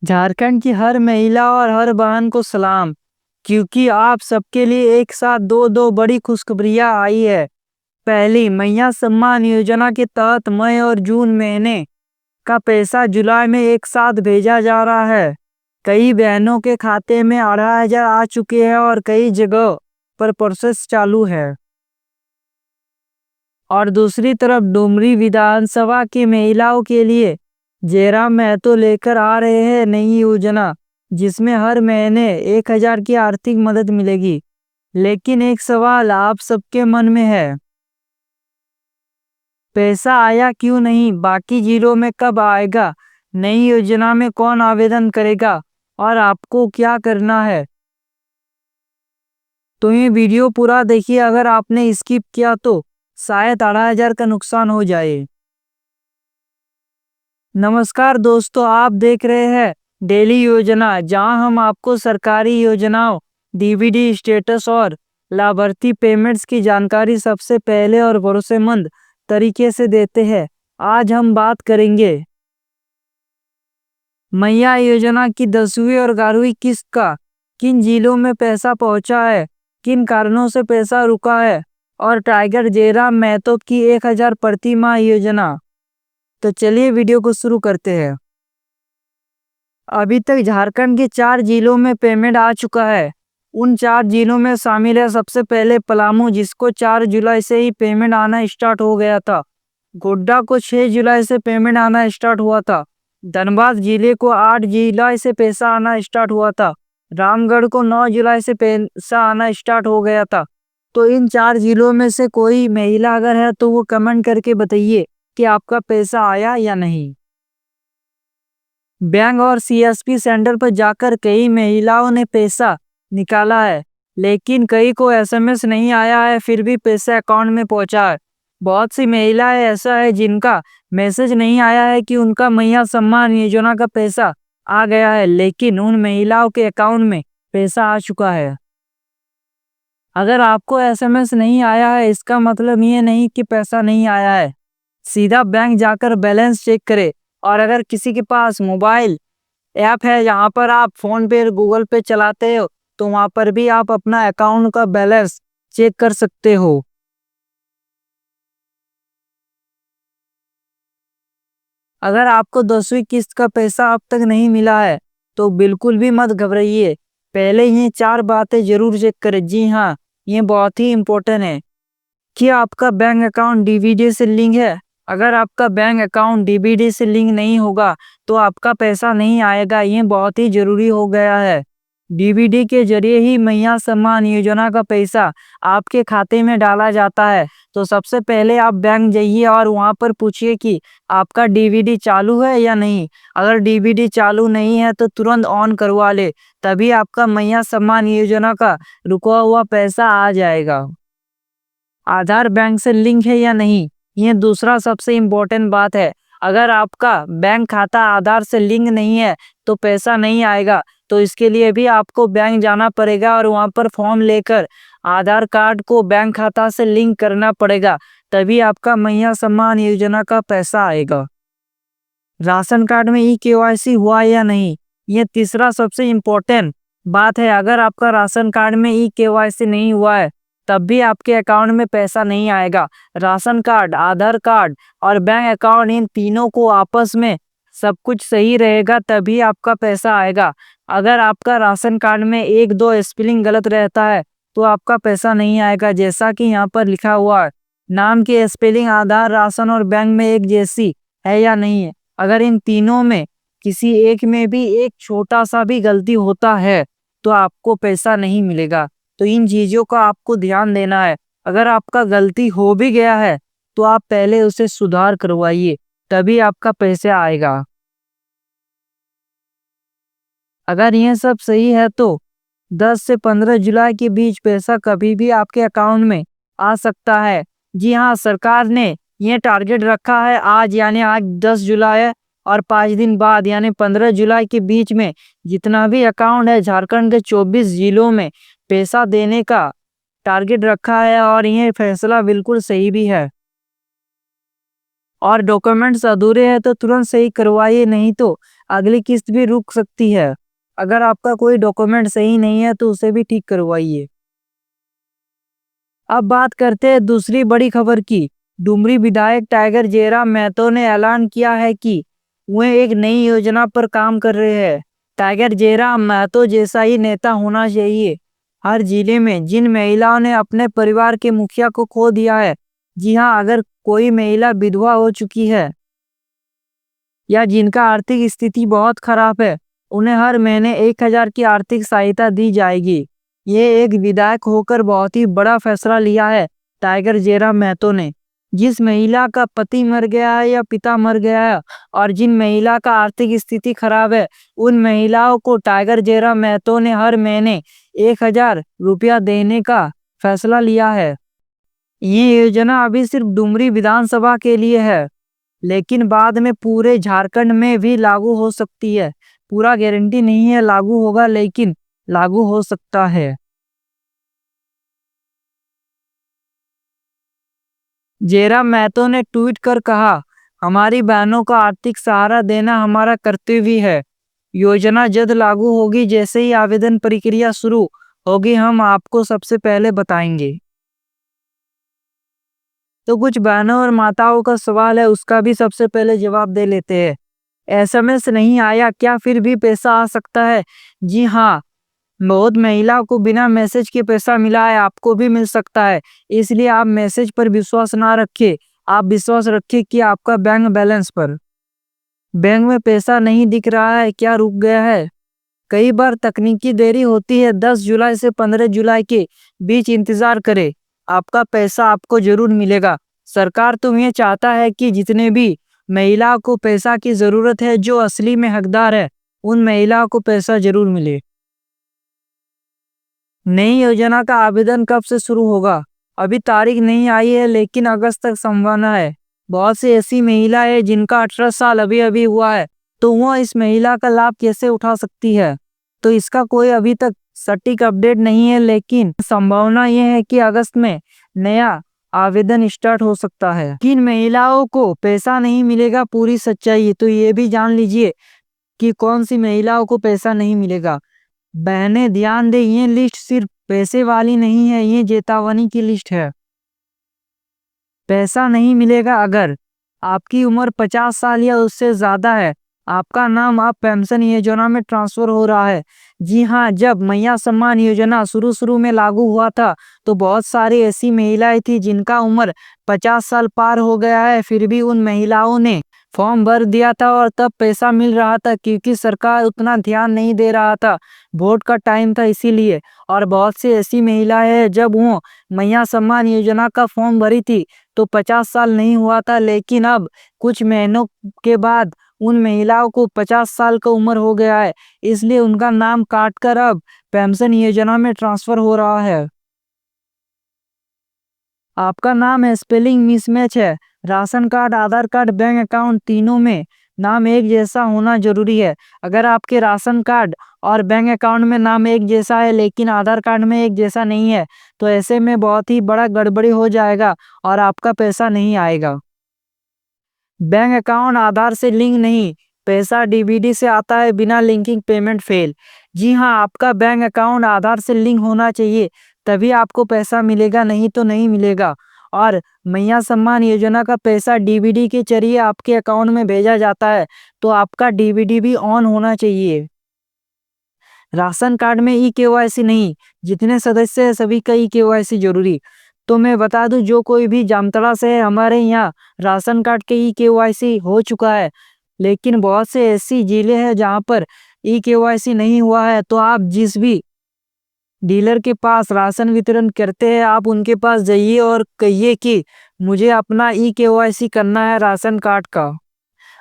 झारखंड की हर महिला और हर बहन को सलाम, क्योंकि आप सबके लिए एक साथ दो बड़ी खुशखबरियां आई है। पहली, मैया सम्मान योजना के तहत मई और जून महीने का पैसा जुलाई में एक साथ भेजा जा रहा है। कई बहनों के खाते में 2,500 आ चुके हैं और कई जगह पर प्रोसेस चालू है। और दूसरी तरफ डुमरी विधानसभा की महिलाओं के लिए जयराम महतो लेकर आ रहे हैं नई योजना, जिसमें हर महीने 1,000 की आर्थिक मदद मिलेगी। लेकिन एक सवाल आप सबके मन में है, पैसा आया क्यों नहीं, बाकी जिलों में कब आएगा, नई योजना में कौन आवेदन करेगा और आपको क्या करना है। तो ये वीडियो पूरा देखिए, अगर आपने स्किप किया तो शायद 2,500 का नुकसान हो जाए। नमस्कार दोस्तों, आप देख रहे हैं डेली योजना, जहां हम आपको सरकारी योजनाओं, डीबीडी स्टेटस और लाभार्थी पेमेंट्स की जानकारी सबसे पहले और भरोसेमंद तरीके से देते हैं। आज हम बात करेंगे मैया योजना की 10वीं और 11वीं किस्त का किन जिलों में पैसा पहुंचा है, किन कारणों से पैसा रुका है, और टाइगर जयराम महतो की 1,000 प्रति माह योजना। तो चलिए वीडियो को शुरू करते हैं। अभी तक झारखंड के 4 जिलों में पेमेंट आ चुका है। उन 4 जिलों में शामिल है सबसे पहले पलामू, जिसको 4 जुलाई से ही पेमेंट आना स्टार्ट हो गया था। गोड्डा को 6 जुलाई से पेमेंट आना स्टार्ट हुआ था। धनबाद जिले को 8 जुलाई से पैसा आना स्टार्ट हुआ था। रामगढ़ को 9 जुलाई से पैसा आना स्टार्ट हो गया था। तो इन 4 जिलों में से कोई महिला अगर है तो वो कमेंट करके बताइए कि आपका पैसा आया या नहीं। बैंक और सीएसपी सेंटर पर जाकर कई महिलाओं ने पैसा निकाला है, लेकिन कई को एसएमएस नहीं आया है, फिर भी पैसा अकाउंट में पहुंचा है। बहुत सी महिलाएं ऐसा है जिनका मैसेज नहीं आया है कि उनका मैया सम्मान योजना का पैसा आ गया है, लेकिन उन महिलाओं के अकाउंट में पैसा आ चुका है। अगर आपको एसएमएस नहीं आया है, इसका मतलब ये नहीं कि पैसा नहीं आया है। सीधा बैंक जाकर बैलेंस चेक करें, और अगर किसी के पास मोबाइल ऐप है जहाँ पर आप फोन पे गूगल पे चलाते हो, तो वहाँ पर भी आप अपना अकाउंट का बैलेंस चेक कर सकते हो। अगर आपको 10वीं किस्त का पैसा अब तक नहीं मिला है तो बिल्कुल भी मत घबराइए। पहले ये 4 बातें जरूर चेक करें। जी हाँ, ये बहुत ही इम्पोर्टेंट है। क्या आपका बैंक अकाउंट डीबीडी से लिंक है? अगर आपका बैंक अकाउंट डीबीडी से लिंक नहीं होगा तो आपका पैसा नहीं आएगा। ये बहुत ही जरूरी हो गया है। डीबीडी के जरिए ही मैया सम्मान योजना का पैसा आपके खाते में डाला जाता है। तो सबसे पहले आप बैंक जाइए और वहां पर पूछिए कि आपका डीबीडी चालू है या नहीं। अगर डीबीडी चालू नहीं है तो तुरंत ऑन करवा ले, तभी आपका मैया सम्मान योजना का रुका हुआ पैसा आ जाएगा। आधार बैंक से लिंक है या नहीं, ये दूसरा सबसे इम्पोर्टेंट बात है। अगर आपका बैंक खाता आधार से लिंक नहीं है तो पैसा नहीं आएगा। तो इसके लिए भी आपको बैंक जाना पड़ेगा और वहां पर फॉर्म लेकर आधार कार्ड को बैंक खाता से लिंक करना पड़ेगा, तभी आपका मैया सम्मान योजना का पैसा आएगा। राशन कार्ड में ई-केवाईसी हुआ या नहीं, ये तीसरा सबसे इम्पोर्टेंट बात है। अगर आपका राशन कार्ड में ई-केवाईसी नहीं हुआ है तब भी आपके अकाउंट में पैसा नहीं आएगा। राशन कार्ड, आधार कार्ड और बैंक अकाउंट, इन तीनों को आपस में सब कुछ सही रहेगा तभी आपका पैसा आएगा। अगर आपका राशन कार्ड में 1-2 स्पेलिंग गलत रहता है तो आपका पैसा नहीं आएगा। जैसा कि यहाँ पर लिखा हुआ है, नाम की स्पेलिंग आधार, राशन और बैंक में एक जैसी है या नहीं है। अगर इन तीनों में किसी एक में भी एक छोटा सा भी गलती होता है तो आपको पैसा नहीं मिलेगा। तो इन चीजों का आपको ध्यान देना है। अगर आपका गलती हो भी गया है तो आप पहले उसे सुधार करवाइए, तभी आपका पैसा आएगा। अगर यह सब सही है तो 10 से 15 जुलाई के बीच पैसा कभी भी आपके अकाउंट में आ सकता है। जी हाँ, सरकार ने यह टारगेट रखा है आज, यानी आज 10 जुलाई है, और 5 दिन बाद यानी 15 जुलाई के बीच में जितना भी अकाउंट है झारखंड के 24 जिलों में पैसा देने का टारगेट रखा है। और यह फैसला बिल्कुल सही भी है। और डॉक्यूमेंट्स अधूरे हैं तो तुरंत सही करवाइए, नहीं तो अगली किस्त भी रुक सकती है। अगर आपका कोई डॉक्यूमेंट सही नहीं है तो उसे भी ठीक करवाइए। अब बात करते हैं दूसरी बड़ी खबर की। डुमरी विधायक टाइगर जयराम महतो ने ऐलान किया है कि वे एक नई योजना पर काम कर रहे हैं। टाइगर जयराम महतो जैसा ही नेता होना चाहिए। हर जिले में जिन महिलाओं ने अपने परिवार के मुखिया को खो दिया है, जी हाँ, अगर कोई महिला विधवा हो चुकी है या जिनका आर्थिक स्थिति बहुत खराब है, उन्हें हर महीने 1,000 की आर्थिक सहायता दी जाएगी। ये एक विधायक होकर बहुत ही बड़ा फैसला लिया है टाइगर जयराम महतो ने। जिस महिला का पति मर गया है या पिता मर गया है और जिन महिला का आर्थिक स्थिति खराब है, उन महिलाओं को टाइगर जयराम महतो ने हर महीने 1,000 रुपया देने का फैसला लिया है। ये योजना अभी सिर्फ डुमरी विधानसभा के लिए है, लेकिन बाद में पूरे झारखंड में भी लागू हो सकती है। पूरा गारंटी नहीं है लागू होगा, लेकिन लागू हो सकता है। जयराम महतो ने ट्वीट कर कहा, हमारी बहनों को आर्थिक सहारा देना हमारा कर्तव्य है। योजना जल्द लागू होगी। जैसे ही आवेदन प्रक्रिया शुरू होगी, हम आपको सबसे पहले बताएंगे। तो कुछ बहनों और माताओं का सवाल है, उसका भी सबसे पहले जवाब दे लेते हैं। एसएमएस नहीं आया, क्या फिर भी पैसा आ सकता है? जी हाँ, बहुत महिलाओं को बिना मैसेज के पैसा मिला है, आपको भी मिल सकता है। इसलिए आप मैसेज पर विश्वास ना रखें, आप विश्वास रखिए कि आपका बैंक बैलेंस पर। बैंक में पैसा नहीं दिख रहा है, क्या रुक गया है? कई बार तकनीकी देरी होती है। 10 जुलाई से 15 जुलाई के बीच इंतजार करें, आपका पैसा आपको जरूर मिलेगा। सरकार तो ये चाहता है कि जितने भी महिलाओं को पैसा की जरूरत है, जो असली में हकदार है, उन महिलाओं को पैसा जरूर मिले। नई योजना का आवेदन कब से शुरू होगा? अभी तारीख नहीं आई है, लेकिन अगस्त तक संभावना है। बहुत सी ऐसी महिला है जिनका 18 साल अभी अभी हुआ है, तो वह इस महिला का लाभ कैसे उठा सकती है? तो इसका कोई अभी तक सटीक अपडेट नहीं है, लेकिन संभावना यह है कि अगस्त में नया आवेदन स्टार्ट हो सकता है। किन महिलाओं को पैसा नहीं मिलेगा, पूरी सच्चाई तो ये भी जान लीजिए कि कौन सी महिलाओं को पैसा नहीं मिलेगा। बहनें ध्यान दें, ये लिस्ट सिर्फ पैसे वाली नहीं है, ये चेतावनी की लिस्ट है। पैसा नहीं मिलेगा अगर आपकी उम्र 50 साल या उससे ज्यादा है, आपका नाम आप पेंशन योजना में ट्रांसफर हो रहा है। जी हाँ, जब मैया सम्मान योजना शुरू में लागू हुआ था, तो बहुत सारी ऐसी महिलाएं थी जिनका उम्र 50 साल पार हो गया है, फिर भी उन महिलाओं ने फॉर्म भर दिया था और तब पैसा मिल रहा था, क्योंकि सरकार उतना ध्यान नहीं दे रहा था, वोट का टाइम था इसीलिए। और बहुत सी ऐसी महिलाएं हैं, जब वो मैया सम्मान योजना का फॉर्म भरी थी तो 50 साल नहीं हुआ था, लेकिन अब कुछ महीनों के बाद उन महिलाओं को 50 साल का उम्र हो गया है, इसलिए उनका नाम काटकर अब पेंशन योजना में ट्रांसफर हो रहा है। आपका नाम है स्पेलिंग मिसमैच है। राशन कार्ड, आधार कार्ड, बैंक अकाउंट, तीनों में नाम एक जैसा होना जरूरी है। अगर आपके राशन कार्ड और बैंक अकाउंट में नाम एक जैसा है, लेकिन आधार कार्ड में एक जैसा नहीं है, तो ऐसे में बहुत ही बड़ा गड़बड़ी हो जाएगा और आपका पैसा नहीं आएगा। बैंक अकाउंट आधार से लिंक नहीं, पैसा डीबीडी से आता है, बिना लिंकिंग पेमेंट फेल। जी हाँ, आपका बैंक अकाउंट आधार से लिंक होना चाहिए, तभी आपको पैसा मिलेगा, नहीं तो नहीं मिलेगा। और मैया सम्मान योजना का पैसा डीबीडी के जरिए आपके अकाउंट में भेजा जाता है, तो आपका डीबीडी भी ऑन होना चाहिए। राशन कार्ड में ई केवाईसी नहीं, जितने सदस्य है सभी का ई केवाईसी जरूरी। तो मैं बता दूं, जो कोई भी जामताड़ा से है, हमारे यहाँ राशन कार्ड के ई केवाईसी हो चुका है, लेकिन बहुत से ऐसी जिले हैं जहाँ पर ई केवाईसी नहीं हुआ है। तो आप जिस भी डीलर के पास राशन वितरण करते हैं, आप उनके पास जाइए और कहिए कि मुझे अपना ई केवाईसी करना है राशन कार्ड का।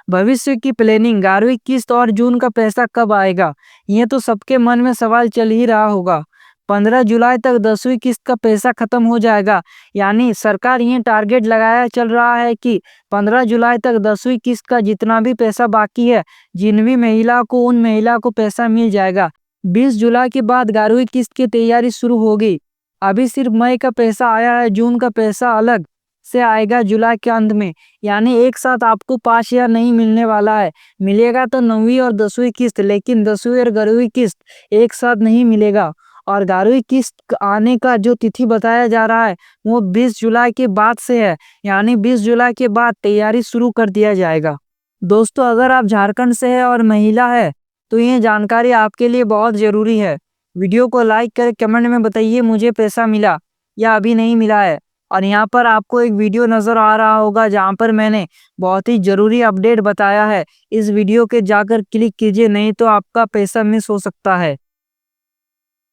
भविष्य की प्लानिंग, 11वीं किस्त और जून का पैसा कब आएगा, ये तो सबके मन में सवाल चल ही रहा होगा। 15 जुलाई तक 10वीं किस्त का पैसा खत्म हो जाएगा, यानी सरकार ये टारगेट लगाया चल रहा है कि 15 जुलाई तक 10वीं किस्त का जितना भी पैसा बाकी है, जिन भी महिला को, उन महिला को पैसा मिल जाएगा। 20 जुलाई के बाद 11वीं किस्त की तैयारी शुरू होगी। अभी सिर्फ मई का पैसा आया है, जून का पैसा अलग से आएगा जुलाई के अंत में। यानी एक साथ आपको 5,000 नहीं मिलने वाला है। मिलेगा तो 9वीं और 10वीं किस्त, लेकिन 10वीं और 11वीं किस्त एक साथ नहीं मिलेगा। और 11वीं किस्त आने का जो तिथि बताया जा रहा है वो 20 जुलाई के बाद से है। यानी 20 जुलाई के बाद तैयारी शुरू कर दिया जाएगा। दोस्तों, अगर आप झारखंड से है और महिला है तो ये जानकारी आपके लिए बहुत ज़रूरी है। वीडियो को लाइक कर कमेंट में बताइए मुझे पैसा मिला या अभी नहीं मिला है। और यहाँ पर आपको एक वीडियो नज़र आ रहा होगा जहाँ पर मैंने बहुत ही ज़रूरी अपडेट बताया है। इस वीडियो के जाकर क्लिक कीजिए, नहीं तो आपका पैसा मिस हो सकता है।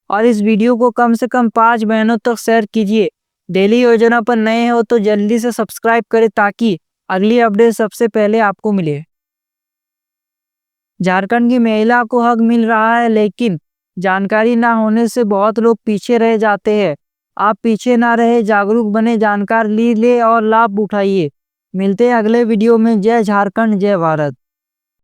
और इस वीडियो को कम से कम 5 बहनों तक शेयर कीजिए। डेली योजना पर नए हो तो जल्दी से सब्सक्राइब करें ताकि अगली अपडेट सबसे पहले आपको मिले। झारखंड की महिला को हक मिल रहा है, लेकिन जानकारी ना होने से बहुत लोग पीछे रह जाते हैं। आप पीछे ना रहे, जागरूक बने, जानकारी ले और लाभ उठाइए। मिलते हैं अगले वीडियो में। जय झारखंड, जय भारत।